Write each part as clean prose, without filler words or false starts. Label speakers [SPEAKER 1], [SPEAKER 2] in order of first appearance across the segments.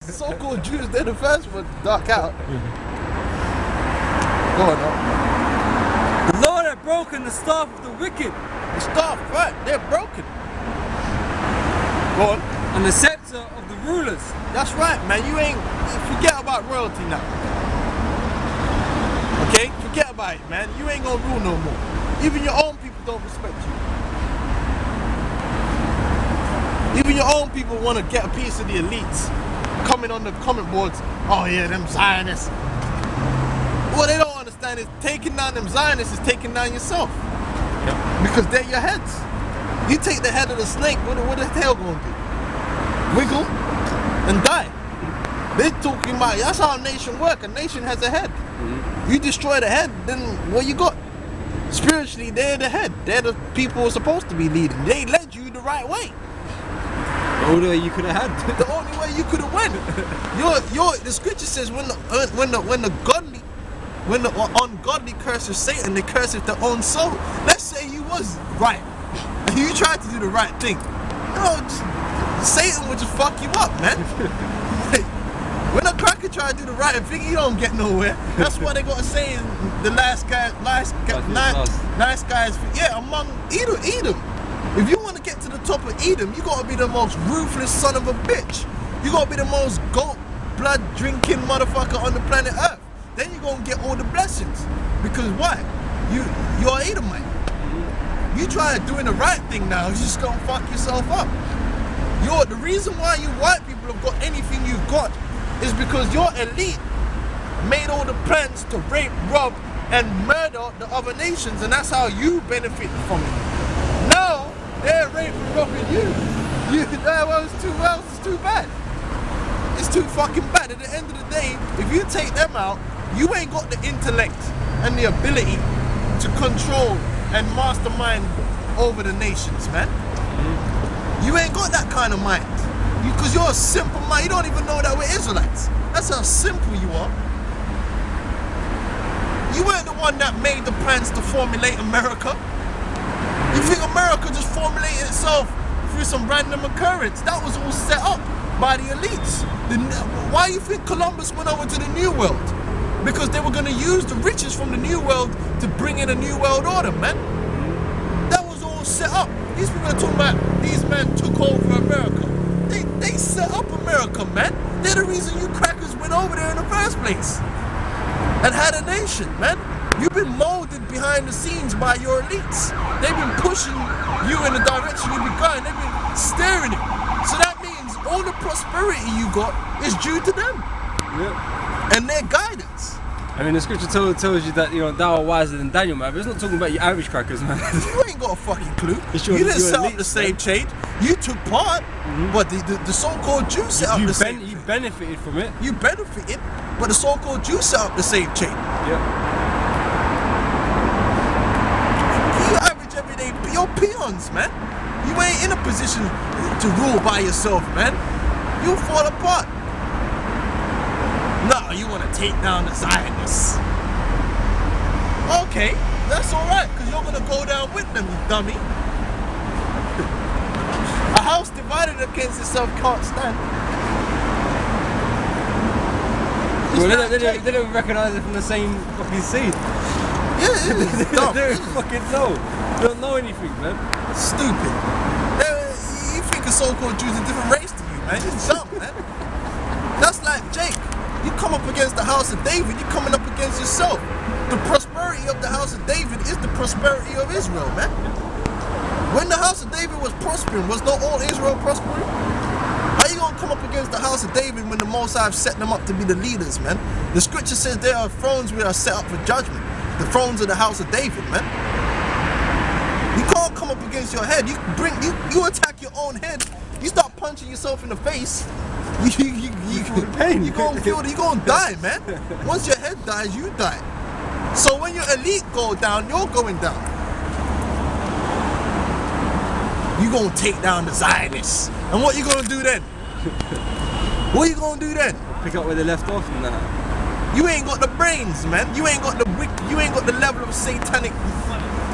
[SPEAKER 1] The so-called Jews, they're the first one to duck out. Go on now.
[SPEAKER 2] The Lord had broken the staff of the wicked.
[SPEAKER 1] The staff, right? They're broken. Go on.
[SPEAKER 2] And the scepter of the rulers.
[SPEAKER 1] That's right, man. You ain't, forget about royalty now. Okay? Forget about it, man. You ain't gonna rule no more. Even your own people don't respect you. Even your own people want to get a piece of the elites. Coming on the comment boards, oh yeah, them Zionists. What they don't understand is taking down them Zionists is taking down yourself.
[SPEAKER 2] Yep.
[SPEAKER 1] Because they're your heads. You take the head of the snake, what the tail gonna do? Wiggle and die. They're talking about, that's how a nation works. A nation has a head. You destroy the head, then what you got? Spiritually, they're the head. They're the people who are supposed to be leading. They led you the right way.
[SPEAKER 2] The only way you could have had.
[SPEAKER 1] The only way you could have went. The scripture says when the ungodly curses Satan, they curses their own soul. Let's say you was right and you tried to do the right thing. Satan would just fuck you up, man. When a cracker try to do the right thing, you don't get nowhere. That's why they got to say the nice guys, yeah, among Edom. If you want to get to the top of Edom, you got to be the most ruthless son of a bitch. You got to be the most goat blood drinking motherfucker on the planet Earth. Then you're going to get all the blessings. Because why? You're Edomite. You try doing the right thing now, you're just going to fuck yourself up. The reason why you white people have got anything you've got is because your elite made all the plans to rape, rob, and murder the other nations, and that's how you benefit from it. Now, they're raping, robbing you. It's too bad. It's too fucking bad. At the end of the day, if you take them out, you ain't got the intellect and the ability to control and mastermind over the nations, man. You ain't got that kind of mind. Because you're a simple mind. You don't even know that we're Israelites. That's how simple you are. You weren't the one that made the plans to formulate America. You think America just formulated itself through some random occurrence? That was all set up by the elites. Why do you think Columbus went over to the New World? Because they were going to use the riches from the New World to bring in a New World Order, man. That was all set up. These people are talking about these men took over America. They set up America, man. They're the reason you crackers went over there in the first place and had a nation, man. You've been molded behind the scenes by your elites. They've been pushing you in the direction you've been going. They've been steering it. So that means all the prosperity you got is due to them.
[SPEAKER 2] Yeah.
[SPEAKER 1] And their guidance.
[SPEAKER 2] I mean, the scripture tells you that, you know, thou art wiser than Daniel, man. But it's not talking about your average crackers, man.
[SPEAKER 1] You ain't got a fucking clue. You didn't set up the same chain. You took part, but the so-called Jews set up the same chain.
[SPEAKER 2] You benefited from it.
[SPEAKER 1] You benefited, but the so-called Jews set up the same chain.
[SPEAKER 2] Yeah.
[SPEAKER 1] You average everyday, you're peons, man. You ain't in a position to rule by yourself, man. You fall apart. No, you want to take down the Zionists. Okay, that's alright, because you're going to go down with them, you dummy. A house divided against itself can't stand.
[SPEAKER 2] Well, they don't recognise it from the same fucking seed.
[SPEAKER 1] Yeah, it's dumb.
[SPEAKER 2] They don't fucking know. They don't know anything, man.
[SPEAKER 1] Stupid. You think a so-called Jews a different race to you, man. It's dumb, man. That's like Jake. You come up against the house of David, you're coming up against yourself. The prosperity of the house of David is the prosperity of Israel, man. When the house of David was prospering, was not all Israel prospering? How you gonna come up against the house of David when the Most High set them up to be the leaders, man? The scripture says there are thrones which are set up for judgment. The thrones of the house of David, man. You can't come up against your head. You attack your own head. You start punching yourself in the face. You gonna die, man. Once your head dies, you die. So when your elite go down, you're going down. You gonna take down the Zionists. And what you gonna do then? What you gonna do then?
[SPEAKER 2] Pick up where they left off and that.
[SPEAKER 1] You ain't got the brains, man. You ain't got the level of satanic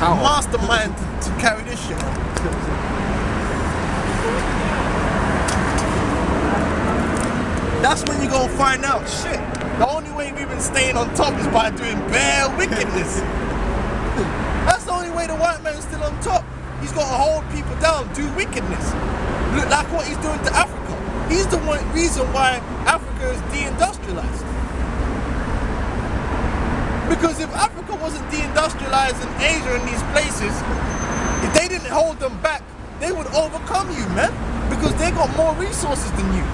[SPEAKER 1] mastermind to carry this shit. That's when you're gonna find out, shit, the only way we've been staying on top is by doing bare wickedness. That's the only way the white man's still on top. He's got to hold people down, do wickedness. Look like what he's doing to Africa. He's the one reason why Africa is deindustrialized. Because if Africa wasn't deindustrialized in Asia and these places, if they didn't hold them back, they would overcome you, man. Because they got more resources than you.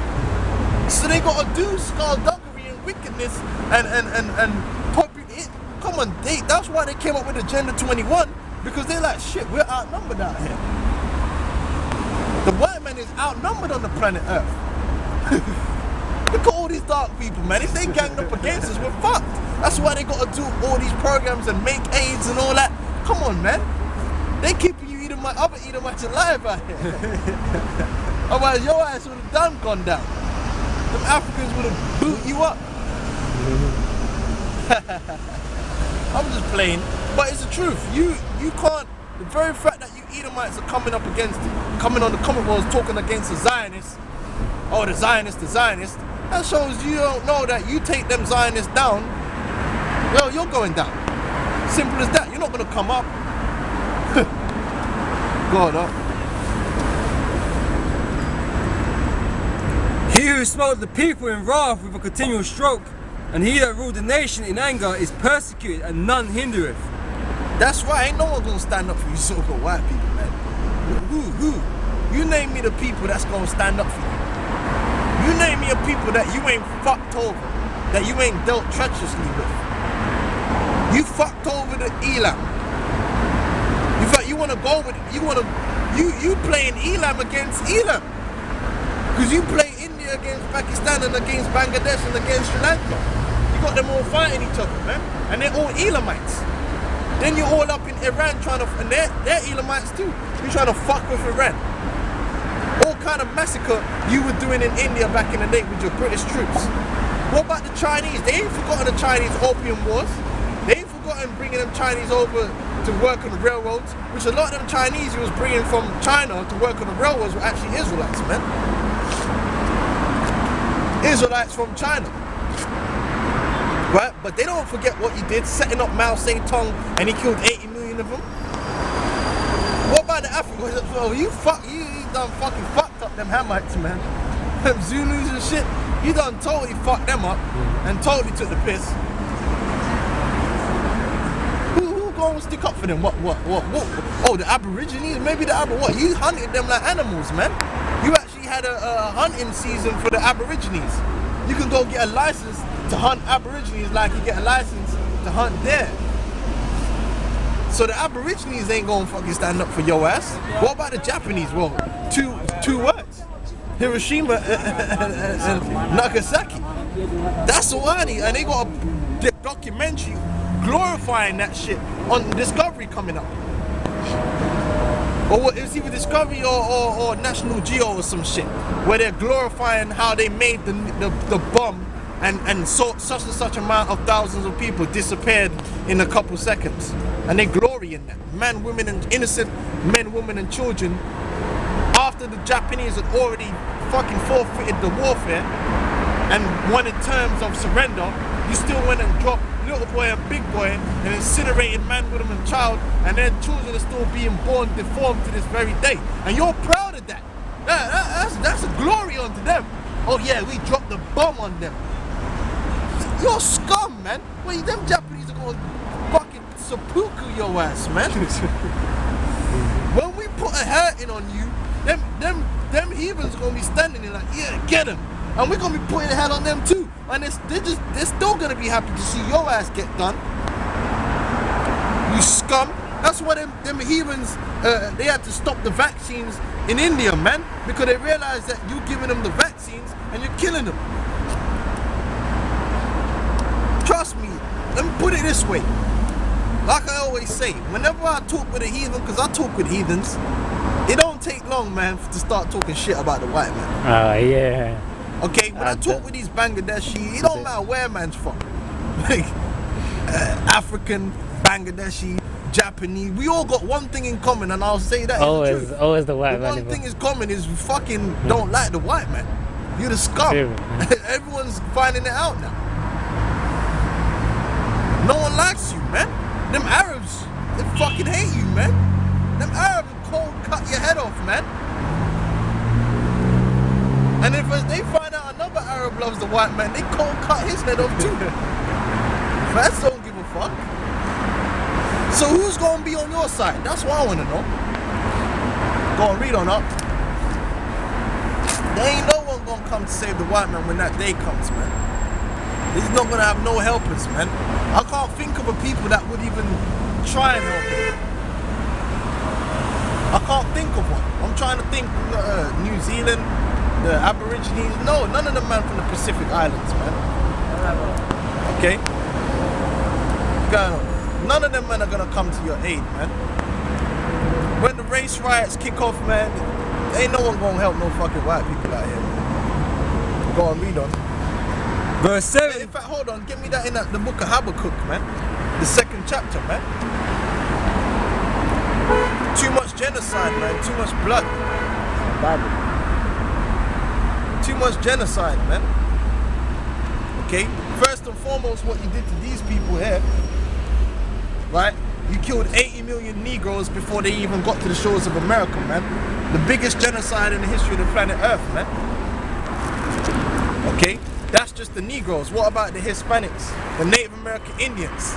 [SPEAKER 1] So they got to do skullduggery and wickedness and populate. Come on, that's why they came up with Agenda 21. Because they're like, shit, we're outnumbered out here. The white man is outnumbered on the planet Earth. Look at all these dark people, man. If they ganged up against us, we're fucked. That's why they got to do all these programs and make aids and all that. Come on, man. They keeping you other Edomites alive out here. Otherwise, your ass would have gone down. Them Africans would have boot you up. I'm just playing, but it's the truth. You can't. The very fact that you Edomites are coming up against it, coming on the Commonwealth talking against the Zionists, oh the Zionists, that shows you don't know that you take them Zionists down, yo, you're going down. Simple as that. You're not gonna come up. God up.
[SPEAKER 2] He who smote the people in wrath with a continual stroke, and he that ruled the nation in anger is persecuted, and none hindereth.
[SPEAKER 1] That's why ain't no one gonna stand up for you so-called white people, man. Who? You name me the people that's gonna stand up for you. You name me a people that you ain't fucked over, that you ain't dealt treacherously with. You fucked over the Elam. In fact, you wanna go with it. You playing Elam against Elam. Because you play India against Pakistan and against Bangladesh and against Sri Lanka. You got them all fighting each other, man. And they're all Elamites. Then you're all up in Iran trying to, and they're Elamites too. You're trying to fuck with Iran. All kind of massacre you were doing in India back in the day with your British troops. What about the Chinese? They ain't forgotten the Chinese opium wars. They ain't forgotten bringing them Chinese over to work on the railroads, which a lot of them Chinese he was bringing from China to work on the railroads were actually Israelites, man. Israelites from China. Right? But they don't forget what he did, setting up Mao Zedong, and he killed 80 million of them. What about the Africans? Oh, you done fucking fucked up them Hamites, man. Them Zulus and shit. You done totally fucked them up and totally took the piss. Who gonna stick up for them? What? Oh, the Aborigines? Maybe the what? You hunted them like animals, man. You actually had a hunting season for the Aborigines. You can go get a license to hunt Aborigines like you get a license to hunt deer. So the Aborigines ain't gonna fucking stand up for your ass. What about the Japanese? Well, two words. Hiroshima and Nagasaki. That's all I need. And they got a documentary glorifying that shit on Discovery coming up. Or it's either Discovery or National Geo or some shit, where they're glorifying how they made the bomb and such and such amount of thousands of people disappeared in a couple seconds. And they glory in that. Men, women, and innocent men, women, and children. After the Japanese had already fucking forfeited the warfare and wanted terms of surrender, you still went and dropped little boy and big boy and incinerated man, woman, and child, and their children are still being born deformed to this very day. And you're proud of that. That's a glory unto them. Oh yeah, we dropped the bomb on them. You're scum, man. Well, them Japanese are going to fucking seppuku your ass, man. When we put a hurting on you, them heathens are going to be standing there like, yeah, get him. And we're going to be putting a head on them too. And they're still going to be happy to see your ass get done. You scum. That's why them heathens, they had to stop the vaccines in India, man. Because they realized that you're giving them the vaccines and you're killing them. Trust me, let me put it this way. Like I always say, whenever I talk with a heathen, because I talk with heathens, it don't take long, man, to start talking shit about the white man.
[SPEAKER 3] Oh, yeah.
[SPEAKER 1] Okay, when I talk with these Bangladeshi, it don't matter where man's from. Like, African, Bangladeshi, Japanese, we all got one thing in common, and I'll say that
[SPEAKER 3] always the white man.
[SPEAKER 1] One thing is common is we fucking don't like the white man. You're the scum.
[SPEAKER 3] Yeah.
[SPEAKER 1] Everyone's finding it out now. No one likes you, man. Them Arabs, they fucking hate you, man. Them Arabs cold cut your head off, man. And if they find out another Arab loves the white man, they cold cut his head off too. Feds don't give a fuck. So who's gonna be on your side? That's what I wanna know. Go and read on up. There ain't no one gonna come to save the white man when that day comes, man. He's not gonna have no helpers, man. I can't think of a people that would even try and help him. I can't think of one. I'm trying to think. New Zealand, the Aborigines. No, none of them man from the Pacific Islands, man. Okay. None of them men are gonna come to your aid, man. When the race riots kick off, man, ain't no one gonna help no fucking white people out here, man. Go on, read on.
[SPEAKER 2] Verse 7.
[SPEAKER 1] In fact, hold on, get me that in the book of Habakkuk, man. The 2nd chapter, man. Too much genocide, man. Too much blood.
[SPEAKER 4] Bible.
[SPEAKER 1] Too much genocide, man. Okay? First and foremost, what you did to these people here, right? You killed 80 million Negroes before they even got to the shores of America, man. The biggest genocide in the history of the planet Earth, man. Okay? That's just the Negroes. What about the Hispanics? The Native American Indians?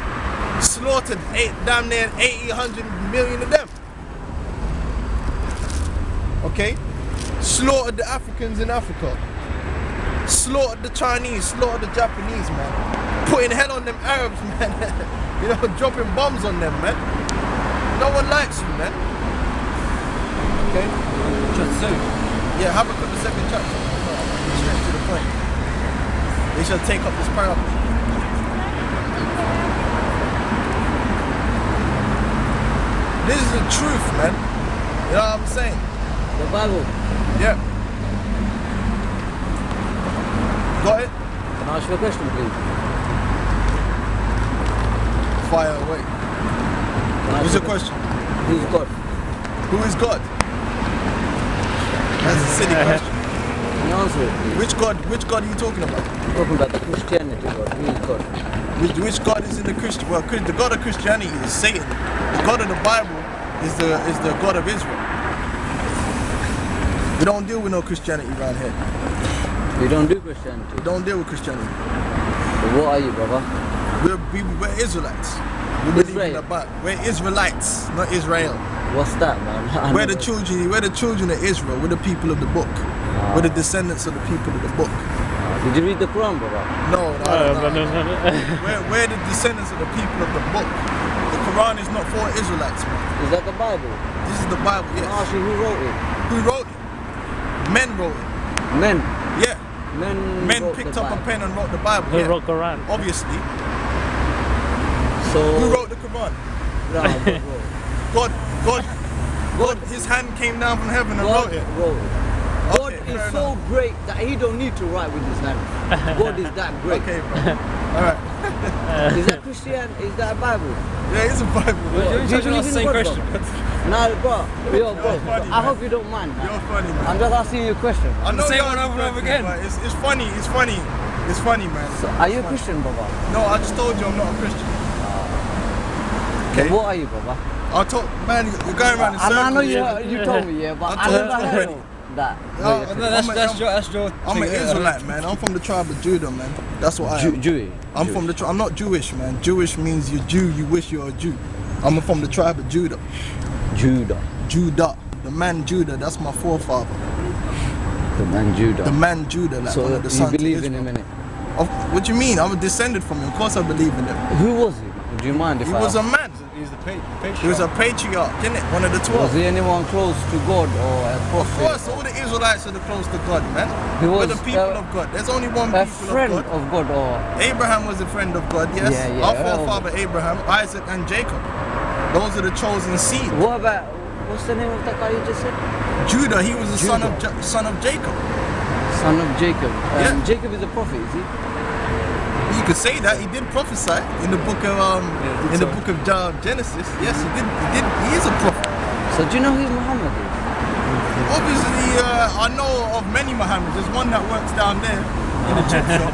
[SPEAKER 1] Slaughtered damn near 80, 100 million of them. Okay? Slaughtered the Africans in Africa. Slaughtered the Chinese, slaughtered the Japanese, man. Putting hell on them Arabs, man. You know, dropping bombs on them, man. No one likes you, man. Okay?
[SPEAKER 2] Chapter 7.
[SPEAKER 1] Yeah, Habakkuk the 2nd chapter. Straight to the point. They shall take up this parable. This is the truth, man. You know what I'm saying?
[SPEAKER 4] The Bible.
[SPEAKER 1] Yeah. Got it?
[SPEAKER 4] Can I ask you a question, please?
[SPEAKER 1] Fire away.
[SPEAKER 4] Can I
[SPEAKER 1] What's
[SPEAKER 4] ask
[SPEAKER 1] your
[SPEAKER 4] you a
[SPEAKER 1] question?
[SPEAKER 4] Who's God?
[SPEAKER 1] Who is God? That's a silly question.
[SPEAKER 4] Can you answer it, please?
[SPEAKER 1] Which God? Which God are you talking about?
[SPEAKER 4] I'm talking about the Christianity God. Who is God?
[SPEAKER 1] Which God is in the Christian? Well, the God of Christianity is Satan. The God of the Bible is the God of Israel. We don't deal with no Christianity around here.
[SPEAKER 4] You don't do Christianity.
[SPEAKER 1] We don't deal with Christianity.
[SPEAKER 4] But what are you, brother?
[SPEAKER 1] We're Israelites. We believe in the Bible. We're Israelites, not Israel.
[SPEAKER 4] What's that, man?
[SPEAKER 1] We're the children of Israel. We're the people of the book. We're the descendants of the people of the book.
[SPEAKER 4] Did you read the Quran, brother?
[SPEAKER 1] No.
[SPEAKER 3] No.
[SPEAKER 1] We're the descendants of the people of the book. The Quran is not for Israelites, man.
[SPEAKER 4] Is that the Bible?
[SPEAKER 1] This is the Bible, yes.
[SPEAKER 4] Can I ask you who wrote it?
[SPEAKER 1] Who wrote it? Men wrote it.
[SPEAKER 4] Men.
[SPEAKER 1] Yeah. Men
[SPEAKER 4] wrote
[SPEAKER 1] picked
[SPEAKER 4] the
[SPEAKER 1] up a
[SPEAKER 4] Bible.
[SPEAKER 1] pen and wrote the Bible.
[SPEAKER 3] Who
[SPEAKER 1] Yeah.
[SPEAKER 3] wrote Quran?
[SPEAKER 1] Obviously.
[SPEAKER 4] So
[SPEAKER 1] Who wrote the Quran?
[SPEAKER 4] No,
[SPEAKER 1] God, his hand came down from heaven and
[SPEAKER 4] God
[SPEAKER 1] wrote it.
[SPEAKER 4] wrote it. God
[SPEAKER 1] Okay,
[SPEAKER 4] is
[SPEAKER 1] fair
[SPEAKER 4] so
[SPEAKER 1] enough.
[SPEAKER 4] great that he don't need to write with his hand. God is that great.
[SPEAKER 1] Okay, bro. Alright.
[SPEAKER 4] Is that Christian? Is that a Bible?
[SPEAKER 1] Yeah, it's a Bible.
[SPEAKER 2] You're
[SPEAKER 4] Do you
[SPEAKER 2] touching on
[SPEAKER 4] believe
[SPEAKER 2] the
[SPEAKER 4] in
[SPEAKER 2] same
[SPEAKER 4] God,
[SPEAKER 2] question.
[SPEAKER 4] No, bro. Yo, bro.
[SPEAKER 1] funny,
[SPEAKER 4] I
[SPEAKER 1] man.
[SPEAKER 4] hope you don't mind, man.
[SPEAKER 1] You're funny, man.
[SPEAKER 4] I'm just asking you a question.
[SPEAKER 1] I know
[SPEAKER 2] Say
[SPEAKER 1] you're
[SPEAKER 2] one
[SPEAKER 1] the
[SPEAKER 2] over and over
[SPEAKER 1] person,
[SPEAKER 2] again.
[SPEAKER 1] but It's funny. It's funny. It's funny, man.
[SPEAKER 4] So, are you a Christian, brother?
[SPEAKER 1] No, I just told you I'm not a Christian.
[SPEAKER 4] Okay. What are you, brother?
[SPEAKER 1] I told, man, you're going around in circles.
[SPEAKER 4] I know
[SPEAKER 1] yeah.
[SPEAKER 4] you told me, yeah, but
[SPEAKER 1] I
[SPEAKER 4] I
[SPEAKER 1] told
[SPEAKER 4] never
[SPEAKER 1] you
[SPEAKER 4] heard
[SPEAKER 1] already.
[SPEAKER 4] that.
[SPEAKER 1] No,
[SPEAKER 2] That's your
[SPEAKER 1] I'm an
[SPEAKER 2] thing, yeah.
[SPEAKER 1] Israelite, man. I'm from the tribe of Judah, man. That's what I am.
[SPEAKER 4] Jewy.
[SPEAKER 1] I'm from the tribe. I'm not Jewish, man. Jewish means you're Jew. You wish you're a Jew. I'm from the tribe of Judah.
[SPEAKER 4] Judah.
[SPEAKER 1] Judah. The man Judah. That's my forefather.
[SPEAKER 4] The man Judah.
[SPEAKER 1] The man Judah, like one
[SPEAKER 4] So
[SPEAKER 1] of the
[SPEAKER 4] you
[SPEAKER 1] sons
[SPEAKER 4] believe
[SPEAKER 1] of
[SPEAKER 4] in
[SPEAKER 1] Israel.
[SPEAKER 4] him, innit?
[SPEAKER 1] What do you mean? I'm descended from him. Of course I believe in him.
[SPEAKER 4] Who was he? Do you mind if
[SPEAKER 1] He
[SPEAKER 4] I
[SPEAKER 1] was a
[SPEAKER 4] ask?
[SPEAKER 1] man.
[SPEAKER 2] He's the patriarch.
[SPEAKER 1] He was a patriarch, isn't it? One of the 12.
[SPEAKER 4] Was he anyone close to God or a
[SPEAKER 1] Of
[SPEAKER 4] prophet?
[SPEAKER 1] course, all the Israelites are the close to God, man.
[SPEAKER 4] He
[SPEAKER 1] We're
[SPEAKER 4] was
[SPEAKER 1] the people of God. There's only one
[SPEAKER 4] a
[SPEAKER 1] people
[SPEAKER 4] friend
[SPEAKER 1] of God.
[SPEAKER 4] of God or
[SPEAKER 1] Abraham was a friend of God, yes.
[SPEAKER 4] Yeah,
[SPEAKER 1] Our
[SPEAKER 4] yeah.
[SPEAKER 1] forefather Abraham, Isaac, and Jacob. Those are the chosen seed.
[SPEAKER 4] what about what's the name of that guy you just said?
[SPEAKER 1] Judah, he was the son of
[SPEAKER 4] Judah.
[SPEAKER 1] son of Jacob.
[SPEAKER 4] Son of Jacob.
[SPEAKER 1] Yeah.
[SPEAKER 4] Jacob is a prophet, is he?
[SPEAKER 1] You could say that he did prophesy in the book of Genesis. Yes, he did. He is a prophet.
[SPEAKER 4] So do you know who Muhammad is?
[SPEAKER 1] Obviously, I know of many Mohammeds. There's one that works down there in the chip shop.